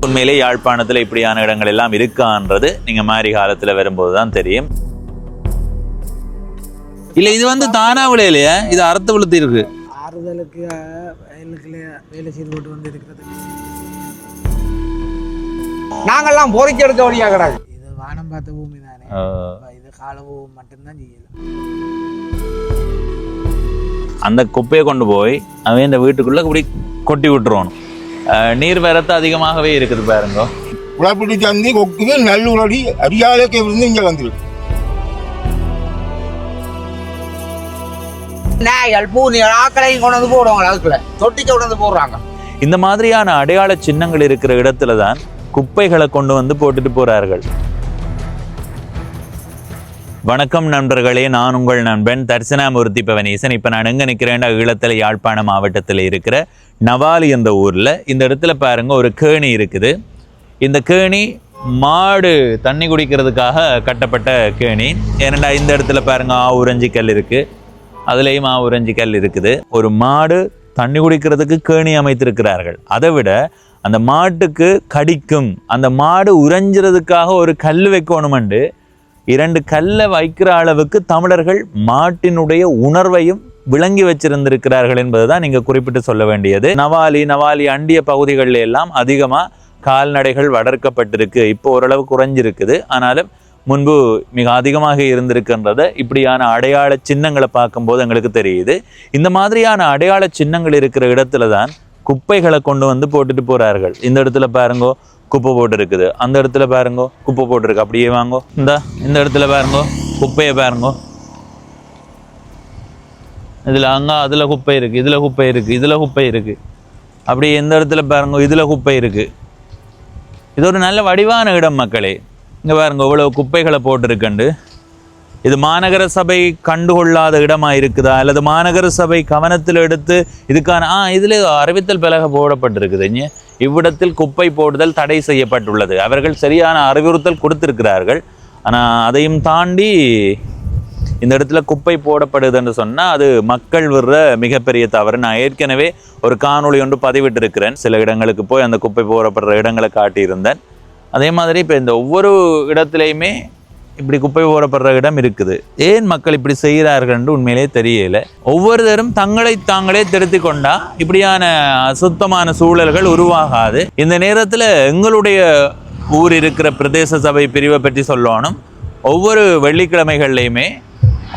உண்மையிலே யாழ்ப்பாணத்துல இப்படியான இடங்கள் எல்லாம் இருக்கான்றது நீங்க மாரி காலத்துல வரும்போதுதான் தெரியும். இல்ல இது வந்து தானா விளையிலையா, இது அறுத்து விழுத்து இருக்கு. ஆறுதலுக்கு வேலை செய்து போட்டு வந்து இருக்கிறது. நாங்கெல்லாம் பொறிக்க எடுக்க வழியா கிடாது. இது வானம் பார்த்த பூமி தானே, இது கால பூமி மட்டும்தான் செய்யலாம். அந்த குப்பையை கொண்டு போய் அவன் இந்த வீட்டுக்குள்ள இப்படி கொட்டி விட்டுருவான். நீர் வரத்து அதிகமாகவே இருக்குது பாருங்க. உழப்பிட்டு தந்தி கொக்குது நல்லுரடி அரியாலைக்கு இருந்து இங்க வந்துருக்கு. நாய்கள் பூனிகள் ஆக்களையும் கொண்டு வந்து போடுவாங்க, அதுக்குள்ள தொட்டிக்க கொண்டு வந்து போடுறாங்க. இந்த மாதிரியான அடையாள சின்னங்கள் இருக்கிற இடத்துல தான் குப்பைகளை கொண்டு வந்து போட்டுட்டு போறார்கள். வணக்கம் நண்பர்களே, நான் உங்கள் நண்பன் தர்சனாமூர்த்தி பவனீசன். இப்போ நான் எங்கே நிற்கிறேன்டா, ஈழத்தில் யாழ்ப்பாண மாவட்டத்தில் இருக்கிற நவாலி என்ற ஊரில். இந்த இடத்துல பாருங்க ஒரு கேணி இருக்குது. இந்த கேணி மாடு தண்ணி குடிக்கிறதுக்காக கட்டப்பட்ட கேணி. ஏனண்டா இந்த இடத்துல பாருங்க ஆவுரஞ்சி கல் இருக்குது, அதுலேயும் ஆவுரஞ்சி கல் இருக்குது. ஒரு மாடு தண்ணி குடிக்கிறதுக்கு கேணி அமைத்திருக்கிறார்கள். அதை விட அந்த மாட்டுக்கு கடிக்கும், அந்த மாடு உறைஞ்சிறதுக்காக ஒரு கல் வைக்கணுமெண்டு 2 கல்லை வைக்கிற அளவுக்கு தமிழர்கள் மாட்டினுடைய உணர்வையும் விளங்கி வச்சிருந்திருக்கிறார்கள் என்பதுதான் நீங்க குறிப்பிட்டு சொல்ல வேண்டியது. நவாலி அண்டிய பகுதிகளில் எல்லாம் அதிகமாக கால்நடைகள் வளர்க்கப்பட்டிருக்கு. இப்போ ஓரளவு குறைஞ்சிருக்குது, ஆனாலும் முன்பு மிக அதிகமாக இருந்திருக்கின்றத இப்படியான அடையாள சின்னங்களை பார்க்கும்போது எங்களுக்கு தெரியுது. இந்த மாதிரியான அடையாள சின்னங்கள் இருக்கிற இடத்துல தான் குப்பைகளை கொண்டு வந்து போட்டுட்டு போறார்கள். இந்த இடத்துல பாருங்கோ குப்பை போட்டு இருக்குது, அந்த இடத்துல பாருங்கோ குப்பை போட்டுருக்கு. அப்படியே வாங்கோ, இந்த இடத்துல பாருங்கோ குப்பையை பாருங்கோ, இதுல அங்க அதுல குப்பை இருக்கு, இதுல குப்பை இருக்கு, இதுல குப்பை இருக்கு. அப்படி எந்த இடத்துல பாருங்கோ இதுல குப்பை இருக்கு. இது ஒரு நல்ல வடிவான இடம் மக்களே. இங்க பாருங்க இவ்வளவு குப்பைகளை போட்டிருக்கண்டு. இது மாநகர சபை கண்டுகொள்ளாத இடமா இருக்குதா, அல்லது மாநகர சபை கவனத்தில் எடுத்து இதுக்கான இதுல அறிவித்தல் பலகை போடப்பட்டிருக்குது. இவ்விடத்தில் குப்பை போடுதல் தடை செய்யப்பட்டுள்ளது. அவர்கள் சரியான அறிவுறுத்தல் கொடுத்திருக்கிறார்கள். ஆனா அதையும் தாண்டி இந்த இடத்துல குப்பை போடப்படுதுன்னு சொன்னா அது மக்கள் விடுற மிகப்பெரிய தவறு. நான் ஏற்கனவே ஒரு காணொளி ஒன்று பதிவிட்டிருக்கிறேன். சில இடங்களுக்கு போய் அந்த குப்பை போடப்படுற இடங்களை காட்டியிருந்தேன். அதே மாதிரி இப்போ இந்த ஒவ்வொரு இடத்துலையுமே இப்படி குப்பை போடப்படுற இடம் இருக்குது. ஏன் மக்கள் இப்படி செய்கிறார்கள் உண்மையிலே தெரியல. ஒவ்வொருத்தரும் தங்களை தாங்களே திருத்தி கொண்டா இப்படியான அசுத்தமான சூழல்கள் உருவாகாது. இந்த நேரத்தில் எங்களுடைய ஊர் இருக்கிற பிரதேச சபை பிரிவை பற்றி சொல்லணும். ஒவ்வொரு வெள்ளிக்கிழமைகள்லையுமே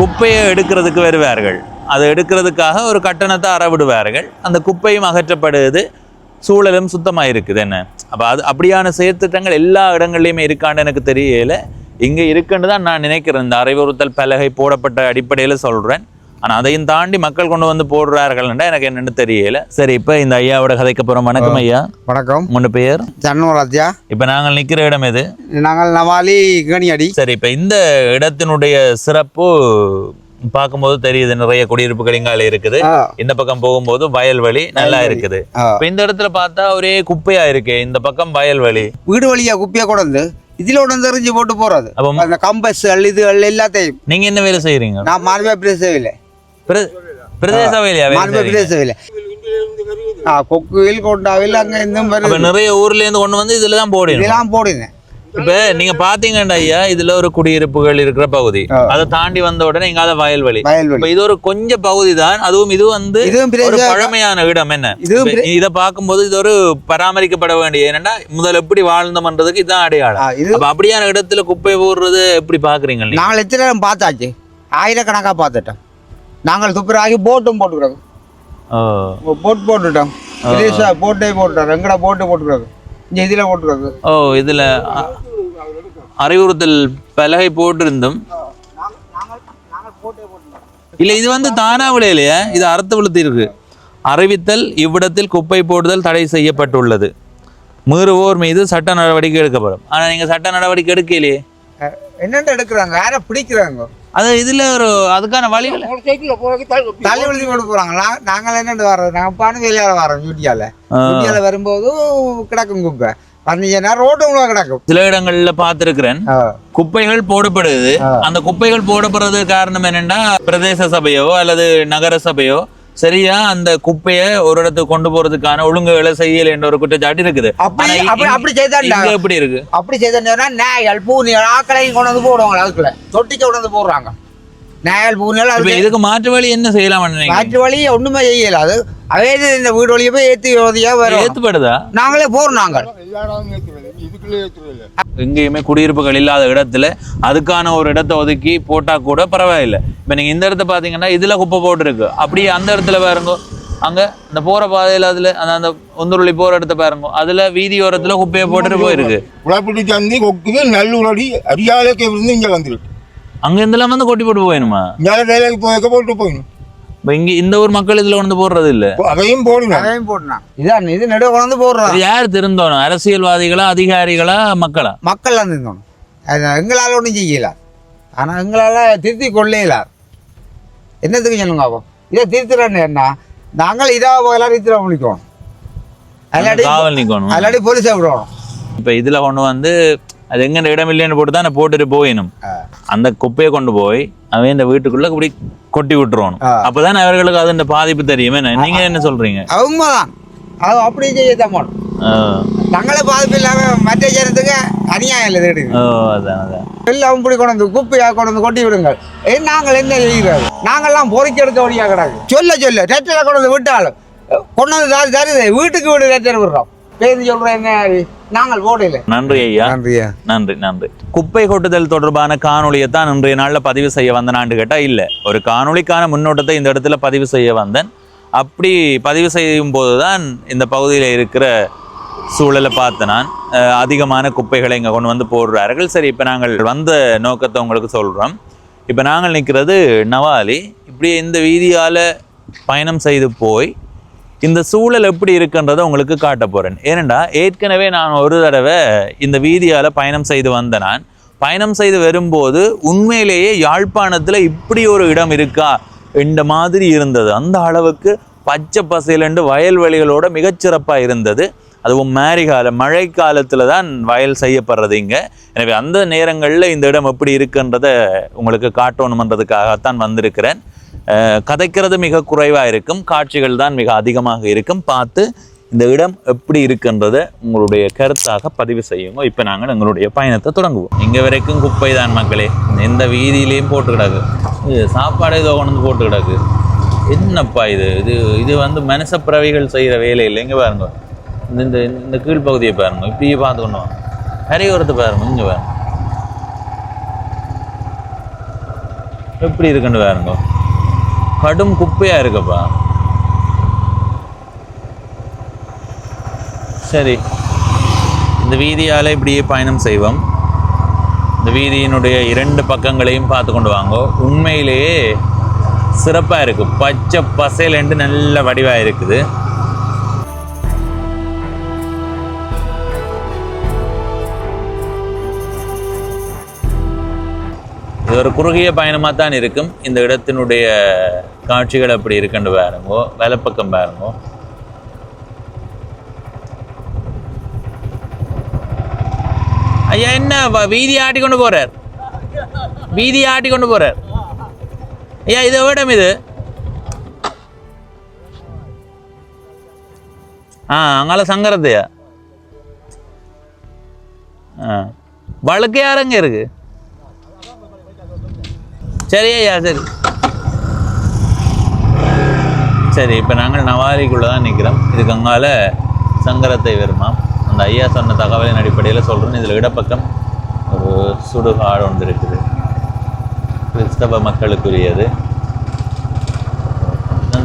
குப்பையை எடுக்கிறதுக்கு வருவார்கள். அதை எடுக்கிறதுக்காக ஒரு கட்டணத்தை அறவிடுவார்கள். அந்த குப்பையும் அகற்றப்படுது, சூழலும் சுத்தமாக இருக்குது. என்ன அப்போ அது அப்படியான செயற்திட்டங்கள் எல்லா இடங்கள்லையுமே இருக்கான்னு எனக்கு தெரியல. இங்கே இருக்குன்னு தான் நான் நினைக்கிறேன். இந்த அறிவுறுத்தல் பலகை போடப்பட்ட அடிப்படையில் சொல்கிறேன். ஆனால் அதையும் தாண்டி மக்கள் கொண்டு வந்து போடுறார்கள்ன்றா எனக்கு என்னென்னு தெரியல. சரி, இப்போ இந்த ஐயாவோட கதைக்கு போகிறோம். வணக்கம் ஐயா. வணக்கம். உங்களோட பெயர்? ஜன்னூராஜா. இப்போ நாங்கள் நிற்கிற இடம் எது? நாங்கள் நவாலி கேணியடி. சரி, இப்போ இந்த இடத்தினுடைய சிறப்பு பார்க்கும்போது தெரியுது. நிறைய குடியிருப்புகள் இங்கால இருக்குது. இந்த பக்கம் போகும்போது வயல்வெளி நல்லா இருக்குது. இப்போ இந்த இடத்துல பார்த்தா ஒரே குப்பையா இருக்கு. இந்த பக்கம் வயல்வெளி, வீடு வழியா குப்பையை கொண்டு இதுல உடனே தெரிஞ்சு போட்டு போறது. அந்த கம்பஸ் இது எல்லாத்தையும். நீங்க என்ன வேலை செய்யறீங்க? நான் மாண்பு பிரதேச வேலை. பிரதேச வேலையா? மாண்பு பிரதேச வேலை. கொக்குவில் கொண்டாவில் அங்க இந்த நிறைய ஊர்ல இருந்து கொண்டு வந்து இதுலதான் போடுங்க. இப்ப நீங்க பாத்தீங்கன்னா ஐயா, இதுல ஒரு குடியிருப்புகள் இருக்கிற பகுதி, அதை தாண்டி வந்த உடனே இங்க வயல்வெளி. இப்ப இது ஒரு கொஞ்சம் பகுதி தான். அதுவும் இது வந்து ஒரு பழமையான இடம். என்ன இதை பார்க்கும்போது இது ஒரு பராமரிக்கப்பட வேண்டிய, ஏன்னா முதல்ல எப்படி வாழ்ந்தோம்ன்றதுக்கு இதுதான் அடையாளம். அப்படியான இடத்துல குப்பை போடுறது எப்படி பாக்குறீங்க? நாங்கள் எத்தனை பார்த்தாச்சு, ஆயிரக்கணக்கா பார்த்துட்டோம். நாங்கள் துப்புராகி போட்டும் போட்டுக்கிறோம். போட்டுட்டோம். போட்டே போட்டுட்டோம். எங்கடா போட்டு போட்டுக்கிறோம். இதுல போட்டுக்கிறோம். இதுல அறிவுறுத்தல் பலகை போட்டிருந்தும் இல்ல, இது வந்து தானா விளையிலையா, இது அறுத்து விழுத்து இருக்கு. அறிவித்தல் இவ்விடத்தில் குப்பை போடுதல் தடை செய்யப்பட்டுள்ளது. மீறுவோர் மீது சட்ட நடவடிக்கை எடுக்கப்படும். ஆனா நீங்க சட்ட நடவடிக்கை எடுக்கலையே. என்னென்ன எடுக்கிறாங்க, யார பிடிக்கிறாங்க? அது இதுல ஒரு அதுக்கான வழி தள்ளி விழுதி கொண்டு போறாங்க. நாங்கள் என்ன வர்றது, நாங்கள் பானு வெளியால வரோம். யூடியால வரும்போது கிடக்கும் குப்பை ரோடு கிடக்கும். சில இடங்கள்ல பார்த்திருக்கிறேன் குப்பைகள் போடப்படுது. அந்த குப்பைகள் போடப்படுறது காரணம் என்னன்னா பிரதேச சபையோ அல்லது நகர சபையோ சரியா அந்த குப்பையை ஒரு இடத்துக்கு கொண்டு போறதுக்கான ஒழுங்குகளை செய்யல என்ற ஒரு குற்றச்சாட்டு இருக்குது. அப்படி ஆனா அப்படி அப்படி செய்தா இங்க எப்படி இருக்கு? அப்படி செய்தா நாயல் பூனியல் ஆக்களையும் கொண்டு வந்து போடுவாங்க, அதுக்குள்ள தொட்டிக்க கொண்டு வந்து போடுறாங்க. நாயல் பூனியல் இப்ப இதுக்கு மாற்று வழி என்ன செய்யலாம்? மாற்று வழி ஒண்ணுமே செய்யல. அது அதே இந்த வீடு வழியை போய் ஏத்தியா வரும். ஏத்துப்படுதா? நாங்களே போறோம். நாங்கள் எல்லாரும் ஏற்றுறது, இதுக்குள்ளே ஏற்றுறது. எங்கேயுமே குடியிருப்புகள் இல்லாத இடத்துல அதுக்கான ஒரு இடத்தை ஒதுக்கி போட்டா கூட பரவாயில்லை. இப்ப நீங்க இந்த இடத்த பாத்தீங்கன்னா இதுல குப்பை போட்டு இருக்கு. அப்படியே அந்த இடத்துல பாருங்க, அங்க இந்த போற பாதையில அதுல அந்த ஒந்துருளி போற இடத்த பாருங்க, அதுல வீதியோரத்துல குப்பையை போட்டுட்டு போயிருக்கு. உழப்பிட்டு தந்தி கொக்குது நல்லுரடி அரியாலைக்கு இருந்து இங்கே வந்துருக்கு. அங்க இருந்தெல்லாம் வந்து கொட்டி போட்டு போயணுமா? இங்கே வேலைக்கு போட்டு போயிடும். இப்ப இங்க இந்த ஊர் மக்கள் இதுல கொண்டு போடுறது இல்ல. அதையும் போடுங்க. அதையும் போடணும். இதான் இது நடுவே கொண்டு வந்து போடுறோம். இது யார் திருந்தோணும்? அரசியல்வாதிகளா, அதிகாரிகளா, மக்களா? மக்கள் தான் இருந்தோம். எங்களால் ஒன்றும் செய்யல. ஆனா எங்களால திருத்தி கொள்ளையில என்னத்துக்கு சொல்லுங்க. அப்போ இதை திருத்துறேன்னு என்ன, நாங்கள் இதாக எல்லாரும் திருத்த முடிக்கணும். காவல் நிக்கணும், அல்லாடி போலீஸை விடணும். இப்ப இதுல கொண்டு வந்து அது எங்க இடம் இல்லைன்னு போட்டு தான் போட்டுட்டு போயிடும். அந்த குப்பையை கொண்டு போய் அவன் இந்த வீட்டுக்குள்ள இப்படி கொட்டி விட்டுருவான். அப்பதான் அவர்களுக்கு அது இந்த பாதிப்பு தெரியுமே. நீங்க என்ன சொல்றீங்க? அவங்கதான் அது அப்படி செய்யத்தான் மாட்டோம். தங்களை பாதிப்பு இல்லாம மற்ற ஜனத்துக்கு அநியாயம் இல்லை. எல்லாம் இப்படி கொண்டு வந்து குப்பையா கொண்டு வந்து கொட்டி விடுங்கள். நாங்கள் என்ன செய்கிறோம்? நாங்கள்லாம் பொறுக்கி எடுக்க வழியா கிடாது. சொல்ல ரேட்டரை கொண்டு வந்து விட்டாலும் கொண்டு வந்து தருது வீட்டுக்கு வீடு ரேட்டர் விடுறோம். பேருந்து சொல்றேன் என்ன, நாங்கள் போடல. நன்றி ஐயா. நன்றி. குப்பை கொட்டுதல் தொடர்பான காணொலியை தான் இன்றைய நாள்ல பதிவு செய்ய வந்தேன் கேட்டா இல்ல, ஒரு காணொலிக்கான முன்னோட்டத்தை இந்த இடத்துல பதிவு செய்ய வந்தேன். அப்படி பதிவு செய்யும் போதுதான் இந்த பகுதியில் இருக்கிற சூழலை பார்த்து நான் அதிகமான குப்பைகளை இங்கே கொண்டு வந்து போடுறார்கள். சரி, இப்போ நாங்கள் வந்த நோக்கத்தை உங்களுக்கு சொல்கிறோம். இப்போ நாங்கள் நிற்கிறது நவாலி. இப்படி இந்த வீதியால் பயணம் செய்து போய் இந்த சூழல் எப்படி இருக்குன்றதை உங்களுக்கு காட்ட போகிறேன். ஏனெண்டா ஏற்கனவே நான் ஒரு தடவை இந்த வீதியால் பயணம் செய்து வந்த நான் பயணம் செய்து வரும்போது உண்மையிலேயே யாழ்ப்பாணத்தில் இப்படி ஒரு இடம் இருக்கா இந்த மாதிரி இருந்தது. அந்த அளவுக்கு பச்சை பசையிலண்டு வயல்வெளிகளோட மிகச்சிறப்பாக இருந்தது. அதுவும் மழை காலத்தில் தான் வயல் செய்யப்படுறது இங்கே. எனவே அந்த நேரங்களில் இந்த இடம் எப்படி இருக்குன்றதை உங்களுக்கு காட்டணுமன்றதுக்காகத்தான் வந்திருக்கிறேன். கதைக்கிறது மிக குறைவாக இருக்கும், காட்சிகள் தான் மிக அதிகமாக இருக்கும். பார்த்து இந்த இடம் எப்படி இருக்குன்றதை உங்களுடைய கருத்தாக பதிவு செய்யுங்க. இப்போ நாங்கள் எங்களுடைய பயணத்தை தொடங்குவோம். இங்கே வரைக்கும் குப்பை தான் மக்களே. எந்த வீதியிலையும் போட்டு கிடக்கு. இது சாப்பாடு ஏதோ கொண்டு போட்டு கிடக்கு. என்னப்பா இது இது இது வந்து மனசப்பிறவிகள் செய்கிற வேலை இல்லை. இங்கே பாருங்க, இந்த இந்த கீழ்ப்பகுதியை பாருங்க, இப்படியே பார்த்துக்கணும். கரையோரத்தை பாருங்க, இங்கே பாருங்க எப்படி இருக்குன்னு பாருங்க. கடும் குப்பையா இருக்குப்பா. சரி, இந்த வீதியால் இப்படியே பயணம் செய்வோம். இந்த வீதியினுடைய 2 பக்கங்களையும் பார்த்து கொண்டு வாங்க. உண்மையிலேயே சிறப்பாக இருக்குது. பச்சை பசையிலண்டு நல்ல வடிவாக இருக்குது. இது ஒரு குறுகிய பயணமாக தான் இருக்கும். இந்த இடத்தினுடைய காட்சிகள் அப்படி இருக்குன்னு பாருங்கோ. வலப்பக்கம் பாருங்கோ. ஐயா, என்ன வீதி ஆட்டி கொண்டு போறார்? வீதி ஆட்டி கொண்டு போறார். ஐயா, இது இடம் இது. அங்கால சங்கரத்தையா? வழக்கு யாருங்க இருக்கு? சரி ஐயா, சரி. இப்போ நாங்கள் நவாலிக்குள்ளே தான் நிற்கிறோம். இதுக்கு அங்கால சங்கரத்தை வருமா. அந்த ஐயா சொன்ன தகவலின் அடிப்படையில் சொல்கிறேன். இதில் இடப்பக்கம் ஒரு சுடுகாடு ஒன்று இருக்குது, கிறிஸ்தவ மக்களுக்குரியது.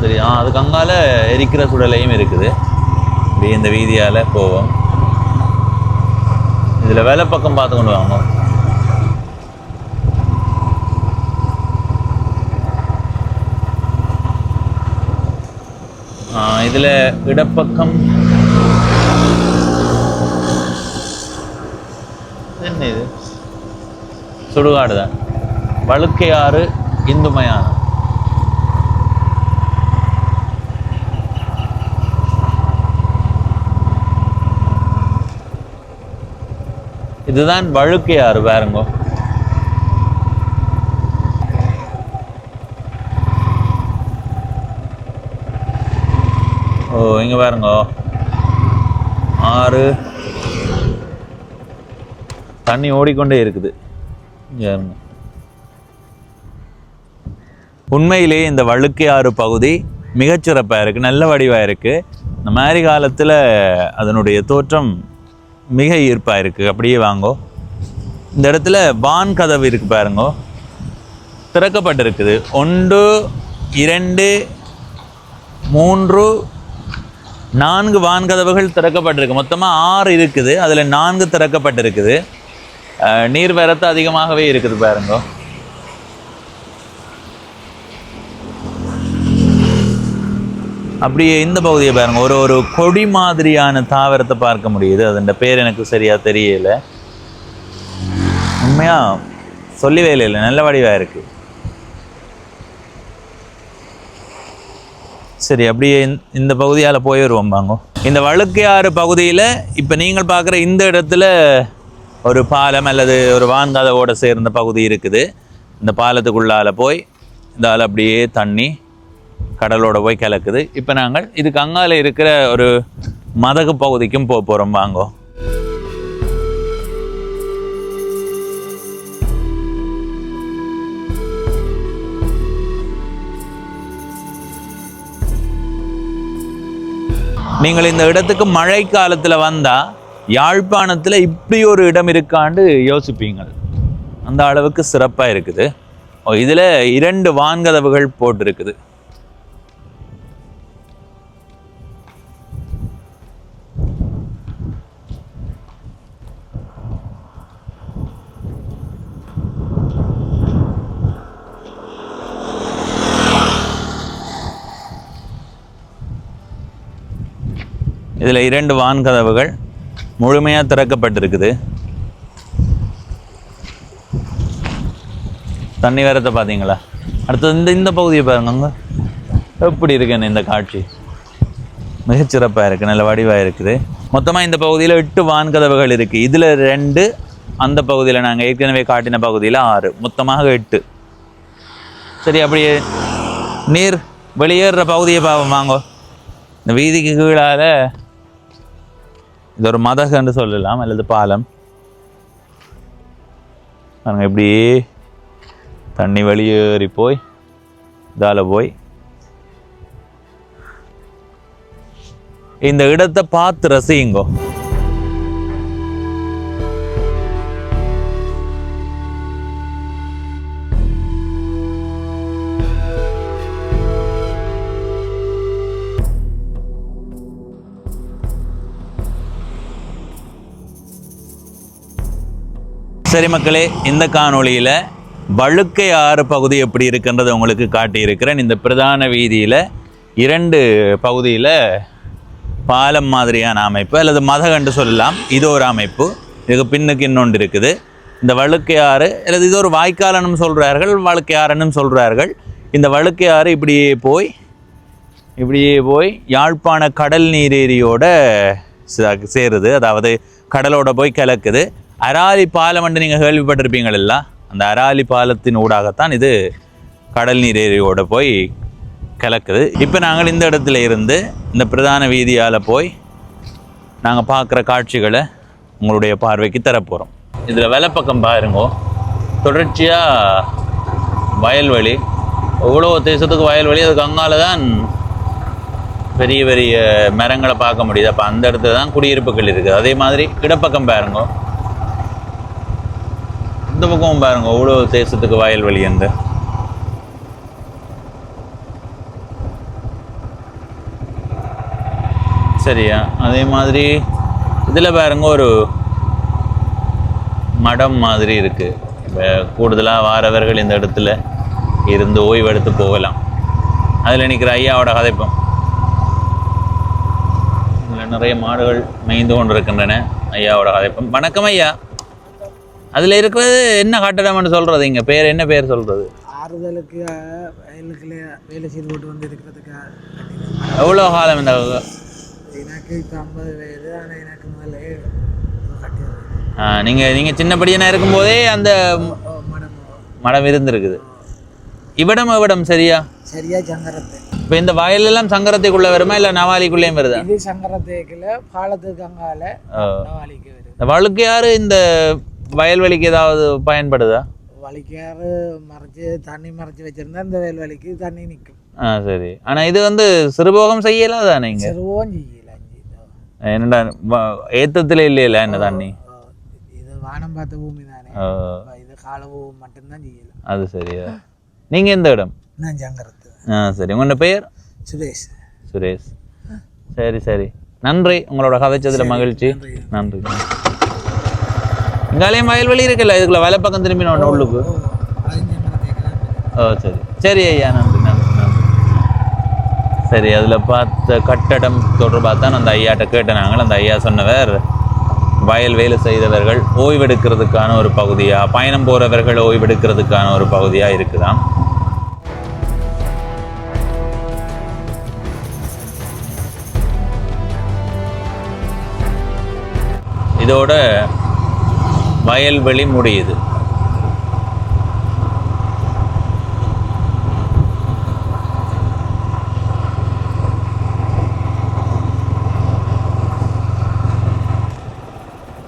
தெரியும். அதுக்கு அங்கால எரிக்கிற சுடலையும் இருக்குது. இப்படி இந்த வீதியால் போவோம். இதில் வேலை பக்கம் பார்த்து கொண்டு வாங்க. இதில் இடப்பக்கம் என்ன இது? சுடுகாடு தான். வழுக்கையாறு இந்து மயானம். இதுதான் வழுக்கையாறு பாருங்க. இங்கே பாருங்க ஆறு தண்ணி ஓடிக்கொண்டே இருக்குது. உண்மையிலேயே இந்த வழுக்கை ஆறு பகுதி மிகச்சிறப்பாக இருக்குது, நல்ல வடிவாக இருக்குது. இந்த மாதிரி காலத்தில் அதனுடைய தோற்றம் மிக ஈர்ப்பாக இருக்குது. அப்படியே வாங்கோ. இந்த இடத்துல வான் கதவு இருக்குது பாருங்கோ, திறக்கப்பட்டிருக்குது. 1 2 3 4 வான்கதவுகள் திறக்கப்பட்டிருக்கு. மொத்தமாக 6 இருக்குது, அதில் 4 திறக்கப்பட்டிருக்குது. நீர் வரத்து அதிகமாகவே இருக்குது பாருங்க. அப்படியே இந்த பகுதியை பாருங்க, ஒரு கொடி மாதிரியான தாவரத்தை பார்க்க முடியுது. அதோட பேர் எனக்கு சரியா தெரியல, உண்மையா சொல்லவே இல்லை, நல்ல வடிவாக இருக்கு. சரி, அப்படியே இந்த பகுதியால் போய் வருவோம் வாங்க. இந்த வழுக்கை ஆறு பகுதியில் இப்போ நீங்கள் பார்க்குற இந்த இடத்துல ஒரு பாலம் அல்லது ஒரு வான்கதவோட சேர்ந்த பகுதி இருக்குது. இந்த பாலத்துக்குள்ளால் போய் இதால் அப்படியே தண்ணி கடலோட போய் கலக்குது. இப்போ நாங்கள் இதுக்கு அங்கால இருக்கிற ஒரு மதகு பகுதிக்கும் போக போகிறோம் வாங்கோ. நீங்கள் இந்த இடத்துக்கு மழை காலத்தில் வந்தால் யாழ்ப்பாணத்தில் இப்படி ஒரு இடம் இருக்காண்டு யோசிப்பீங்க, அந்த அளவுக்கு சிறப்பாக இருக்குது. இதில் 2 வான்கதவுகள் போட்டிருக்குது. இதில் 2 வான்கதவுகள் முழுமையாக திறக்கப்பட்டிருக்குது. தண்ணி வரத்தை பார்த்தீங்களா? அடுத்தது இந்த பகுதியை பாருங்க, அங்கே எப்படி இருக்குன்னு இந்த காட்சி மிகச்சிறப்பாக இருக்குது, நல்ல வடிவாக இருக்குது. மொத்தமாக இந்த பகுதியில் 8 வான்கதவுகள் இருக்குது. இதில் 2, அந்த பகுதியில் நாங்கள் ஏற்கனவே காட்டின பகுதியில் 6, மொத்தமாக 8. சரி, அப்படியே நீர் வெளியேறுற பகுதியை பார்ப்போம் வாங்கோ. இந்த வீதிக்கு கீழால் இது ஒரு மதகுன்னு சொல்லலாம், அல்லது பாலம் பாருங்க. இப்படி தண்ணி வெளியேறி போய் இதால் போய் இந்த இடத்தை பார்த்து ரசியுங்கோ. சரி மக்களே, இந்த காணொளியில் வழுக்கை ஆறு பகுதி எப்படி இருக்குன்றதை உங்களுக்கு காட்டியிருக்கிறேன். இந்த பிரதான வீதியில் 2 பகுதியில் பாலம் மாதிரியான அமைப்பு அல்லது மதகண்டு சொல்லலாம். இது ஒரு அமைப்பு, இதுக்கு பின்னுக்கு இன்னொன்று இருக்குது. இந்த வழுக்கை ஆறு அல்லது இது ஒரு வாய்க்காலனும் சொல்கிறார்கள், வழுக்கை ஆறுன்னு சொல்கிறார்கள். இந்த வழுக்கை ஆறு இப்படியே போய் யாழ்ப்பாண கடல் நீரேரியோட சேருது, அதாவது கடலோட போய் கலக்குது. அராலி பாலம் என்று நீங்கள் கேள்விப்பட்டிருப்பீங்களா? அந்த அராலி பாலத்தின் ஊடாகத்தான் இது கடல் நீரேரியோட போய் கலக்குது. இப்போ நாங்கள் இந்த இடத்துல இருந்து இந்த பிரதான வீதியால் போய் நாங்கள் பார்க்குற காட்சிகளை உங்களுடைய பார்வைக்கு தரப்போகிறோம். இதில் வலப்பக்கம் பாருங்கோ, தொடர்ச்சியாக வயல்வெளி, எவ்வளோ தேசத்துக்கு வயல்வெளி, அதுக்கு அங்கால தான் பெரிய பெரிய மரங்களை பார்க்க முடியுது. அப்போ அந்த இடத்துல தான் குடியிருப்புகள் இருக்குது. அதே மாதிரி இடப்பக்கம் பாருங்கோ, இந்த பக்கம் பாருங்க, அவ்வளோ தேசத்துக்கு வயல்வெளி அங்கே. சரியா? அதே மாதிரி இதில் பாருங்க ஒரு மடம் மாதிரி இருக்குது. கூடுதலாக வாரவர்கள் இந்த இடத்துல இருந்து ஓய்வெடுத்து போகலாம். அதில் நிற்கிற ஐயாவோட கதைப்போம். இதில் நிறைய மாடுகள் மேய்ந்து கொண்டு இருக்கின்றன. ஐயாவோட கதைப்போம். வணக்கம் ஐயா. அதில் இருக்கிறது என்ன கட்டடம்னு சொல்கிறது? இங்கே பேர் என்ன பேர் சொல்கிறது? ஆறுதலுக்கு வயலுக்குள்ளே வேலை செய்து போட்டு வந்து இருக்கிறதுக்கு. எவ்வளோ காலம் இந்த? எனக்கு இப்போ 50 வயது, ஆனால் எனக்கு முதல்ல நீங்கள் சின்னப்படியான இருக்கும்போதே அந்த மடம் இருந்திருக்குது. இவ்விடம் சரியா சங்கரத்தை இப்போ இந்த வயல் எல்லாம் சங்கரத்துக்குள்ள வருமா இல்லை நவாலிக்குள்ளேயும் வருதா? இது சங்கரத்தேக்கில் பாலத்துக்கு அங்கால நவாலிக்கு வருது. இந்த வழுக்கையாறு இந்த வயல்வெளிக்கு ஏதாவது பயன்படுதா? வலிக்காறு மறைச்சு தண்ணி மறைச்சு வச்சிருந்தா இந்த வயல்வெளிக்கு தண்ணி நிற்கும். சரி. ஆனா இது வந்து சிறுபோகம் செய்யலாம் தானே? இங்க சிறுவோம் செய்யல. என்னடா ஏத்தத்துல இல்லையில என்ன தண்ணி? இது வானம் பார்த்த பூமி தானே, இது காலவு மட்டும்தான் செய்யல. அது சரியா. நீங்க எந்த இடம்? நான் சங்கரத்து. சரி. உங்களோட பெயர்? சுரேஷ். சுரேஷ். சரி சரி, நன்றி. உங்களோட கதைச்சதுல மகிழ்ச்சி. நன்றி. இங்காலையும் வயல்வெளி இருக்குல்ல, இதுக்குள்ள வலை பக்கம் திரும்பி ஒன்று உள்ளுக்கு. சரி சரி ஐயா, நன்றி நன்றி நன்றி. சரி, அதில் பார்த்த கட்டடம் தொடர்பாக தான் அந்த ஐயாட்ட கேட்ட நாங்கள். அந்த ஐயா சொன்னவர் வயல் வேலை செய்தவர்கள் ஓய்வெடுக்கிறதுக்கான ஒரு பகுதியாக, பயணம் போகிறவர்கள் ஓய்வெடுக்கிறதுக்கான ஒரு பகுதியாக இருக்குதாம். இதோட வயல்வெளி முடியுது.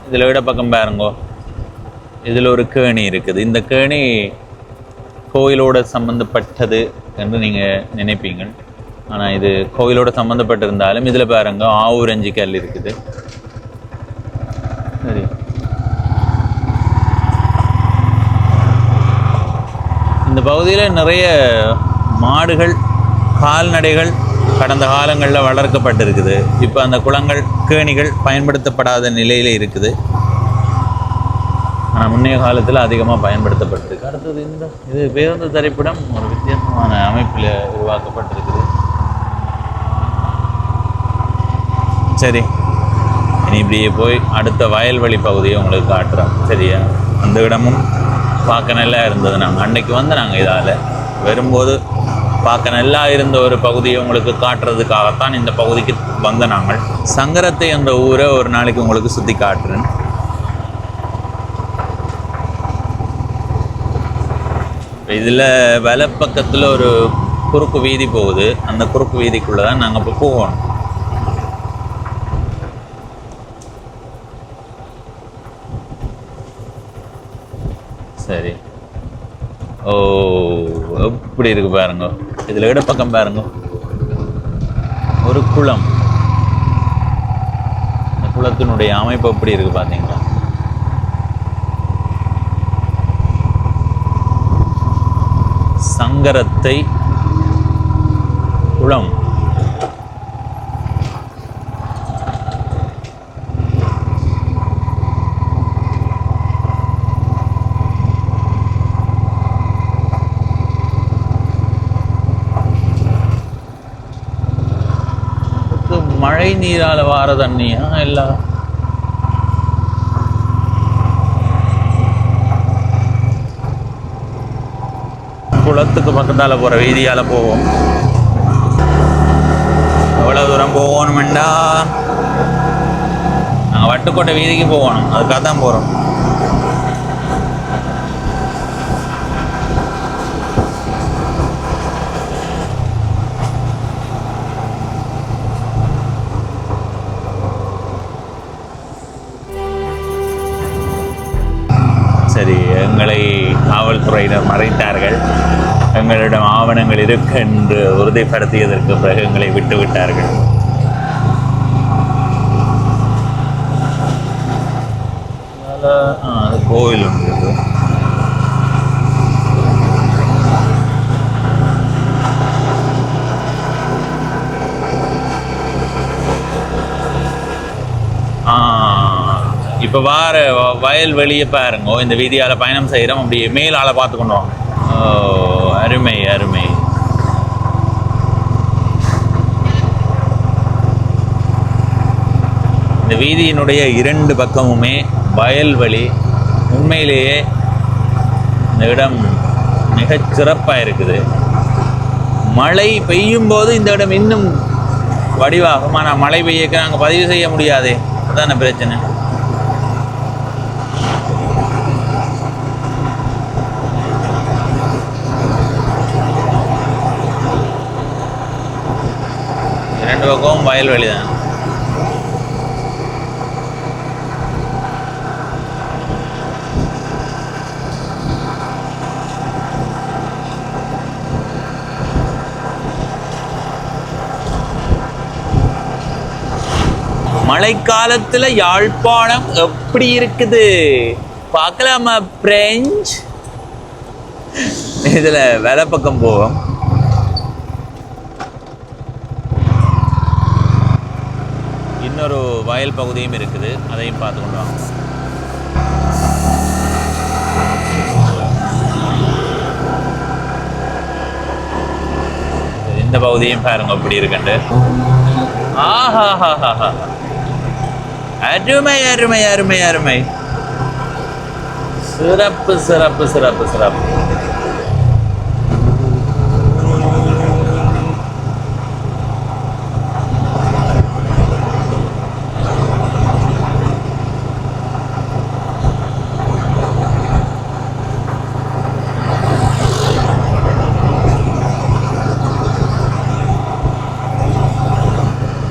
இதில் விட பக்கம் பாருங்கோ, இதில் ஒரு கேணி இருக்குது. இந்த கேணி கோயிலோட சம்மந்தப்பட்டது என்று நீங்கள் நினைப்பீங்க. ஆனால் இது கோயிலோட சம்மந்தப்பட்டிருந்தாலும் இதில் பாருங்க ஆவுரஞ்சி கல் இருக்குது. சரி, இந்த பகுதியில் நிறைய மாடுகள், கால்நடைகள் கடந்த காலங்களில் வளர்க்கப்பட்டிருக்குது. இப்போ அந்த குளங்கள், கேணிகள் பயன்படுத்தப்படாத நிலையில் இருக்குது. ஆனால் முன்னைய காலத்தில் அதிகமாக பயன்படுத்தப்பட்டிருக்கு. அடுத்தது இது பேருந்து திரைப்படம் ஒரு வித்தியாசமான அமைப்பில் உருவாக்கப்பட்டிருக்குது. சரி, இனி இப்படியே போய் அடுத்த வயல்வெளி பகுதியை உங்களுக்கு காட்டுறோம். சரியா? அந்த இடமும் பார்க்க நல்லா இருந்தது. நாங்கள் அன்னைக்கு வந்து நாங்கள் இதால் வரும்போது பார்க்க நல்லா இருந்த ஒரு பகுதியை உங்களுக்கு காட்டுறதுக்காகத்தான் இந்த பகுதிக்கு வந்த நாங்கள். சங்கரத்தை என்ற ஊரை ஒரு நாளைக்கு உங்களுக்கு சுற்றி காட்டுறேன். இதில் வலப்பக்கத்தில் ஒரு குறுக்கு வீதி போகுது. அந்த குறுக்கு வீதிக்குள்ளே தான் நாங்கள் இப்போ போகணும். சரி. ஓ, எப்படி இருக்கு பாருங்க. இதில் இடப்பக்கம் பாருங்க, ஒரு குளம். இந்த குளத்தினுடைய அமைப்பு எப்படி இருக்கு பார்த்தீங்களா? சங்கரத்தை குளம். மழை நீரால வார தண்ணியா எல்லாம்? குளத்துக்கு பக்கத்தால் போகிற வீதியால் போவோம். எவ்வளோ தூரம் போகணுமெண்டா, நாங்கள் வட்டுக்கோட்டை வீதிக்கு போகணும். அதுக்காக தான் போகிறோம். சரி, எங்களை காவல்துறையினர் மறைத்தார்கள். எங்களிடம் ஆவணங்கள் இருக்கு என்று உறுதிப்படுத்தியதற்கு பிறகு எங்களை விட்டுவிட்டார்கள். அது கோவில் ஒன்று இருக்கு. இப்போ வார வயல்வெளியை பாருங்க. இந்த வீதியால் பயணம் செய்கிறோம். அப்படியே மேலால் பார்த்து கொண்டு வாங்க. அருமை அருமை. இந்த வீதியினுடைய இரண்டு பக்கமுமே வயல்வெளி. உண்மையிலேயே இந்த இடம் மிகச் சிறப்பாக இருக்குது. மழை பெய்யும் போது இந்த இடம் இன்னும் வடிவாகும். ஆனால் மழை பெய்யக்க நாங்கள் பதிவு செய்ய முடியாதே, அதான பிரச்சனை. ரெண்டு பக்கமும் வயல்வெளி தான். மழைக்காலத்துல யாழ்ப்பாணம் எப்படி இருக்குது பார்க்கலாமா பிரெஞ்ச்? இதுல வேலை பக்கம் போவோம். இன்னொரு வயல் பகுதியும் இருக்குது, அதையும் பார்த்து கொண்டு வாங்க. இந்த பகுதியும் பாருங்க எப்படி இருக்குண்டு. ஆஹா, அருமை அருமை அருமை அருமை, சிறப்பு சிறப்பு சிறப்பு சிறப்பு.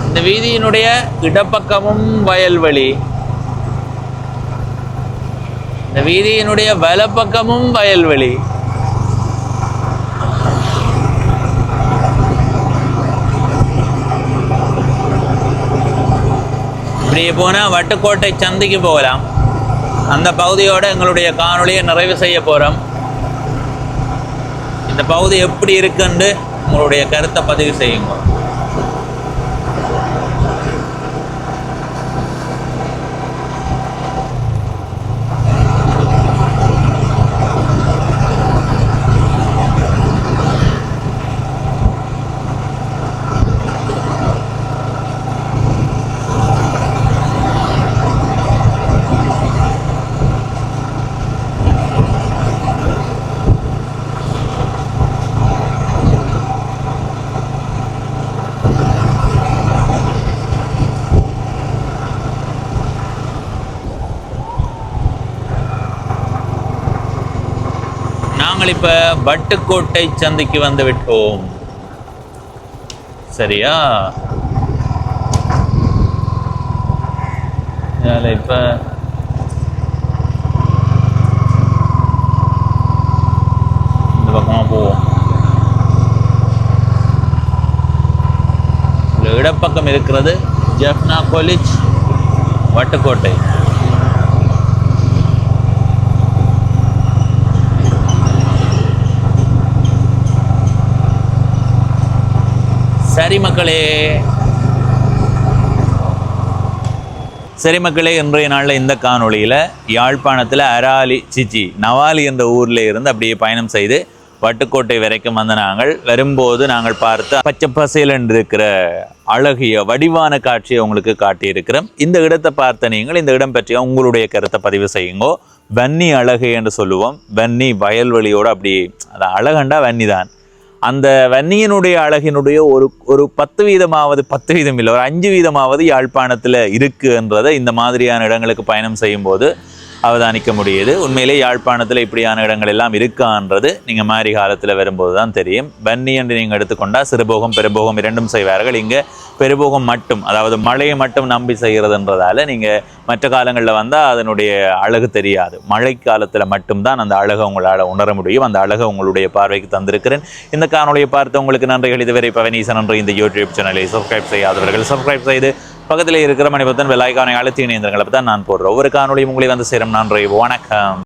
இந்த வீதியினுடைய இடப்பக்கமும் வயல்வெளி, இந்த வீதியினுடைய வலப்பக்கமும் வயல்வெளி. இப்படியே போனால் வட்டுக்கோட்டை சந்தைக்கு போகலாம். அந்த பகுதியோடு எங்களுடைய காணொளியை நிறைவு செய்ய போகிறோம். இந்த பகுதி எப்படி இருக்குன்னு உங்களுடைய கருத்தை பதிவு செய்யுங்க. நாங்கள் இப்போ வட்டுக்கோட்டை சந்தைக்கு வந்து விட்டோம். சரியா? இப்போ இந்த பக்கமாக போவோம். இடப்பக்கம் இருக்கிறது ஜெஃப்னா காலேஜ் வட்டுக்கோட்டை. சரி மக்களே, இன்றைய நாளில் இந்த காணொளியில் யாழ்ப்பாணத்தில் நவாலி என்ற ஊரில் இருந்து அப்படியே பயணம் செய்து வட்டுக்கோட்டை வரைக்கும் வந்த நாங்கள் பார்த்த பச்சை பசேல் என்று இருக்கிற அழகிய வடிவான காட்சியை உங்களுக்கு காட்டியிருக்கிறோம். இந்த இடத்தை பார்த்த நீங்கள் இந்த இடம் பற்றிய உங்களுடைய கருத்தை பதிவு செய்யுங்கோ. வன்னி அழகு என்று சொல்லுவோம். வன்னி வயல்வெளியோடு அப்படி அது அழகண்டா வன்னி தான். அந்த வன்னியினுடைய அழகினுடைய ஒரு 10% இல்லை, ஒரு 5% யாழ்ப்பாணத்தில் இருக்குன்றதை இந்த மாதிரியான இடங்களுக்கு பயணம் செய்யும்போது அவதானிக்க முடியுது. உண்மையிலே யாழ்ப்பாணத்தில் இப்படியான இடங்கள் எல்லாம் இருக்கான்றது நீங்கள் மாரி காலத்தில் வரும்போது தான் தெரியும். வன்னி என்று நீங்கள் எடுத்துக்கொண்டால் சிறுபோகம் பெருபோகம் இரண்டும் செய்வார்கள். இங்கே பெருபோகம் மட்டும், அதாவது மழையை மட்டும் நம்பி செய்கிறதுன்றதால நீங்கள் மற்ற காலங்களில் வந்தால் அதனுடைய அழகு தெரியாது. மழை காலத்தில் மட்டும்தான் அந்த அழகை உங்களால் உணர முடியும். அந்த அழகை உங்களுடைய பார்வைக்கு தந்திருக்கிறேன். இந்த காணொலியை பார்த்து உங்களுக்கு நன்றிகள். இதுவரை பவனீசன் என்று இந்த யூடியூப் சேனலை சப்ஸ்கிரைப் செய்யாதவர்கள் சப்ஸ்கிரைப் செய்து பக்கத்தில் இருக்கிற மணி பத்தன் வெள்ளாய்க்கானை அழுத்தி இணைந்திருங்கள். அப்போ தான் நான் போடுறேன் ஒவ்வொரு காணொலியும் உங்களை வந்து சேரும். நன்றி, வணக்கம்.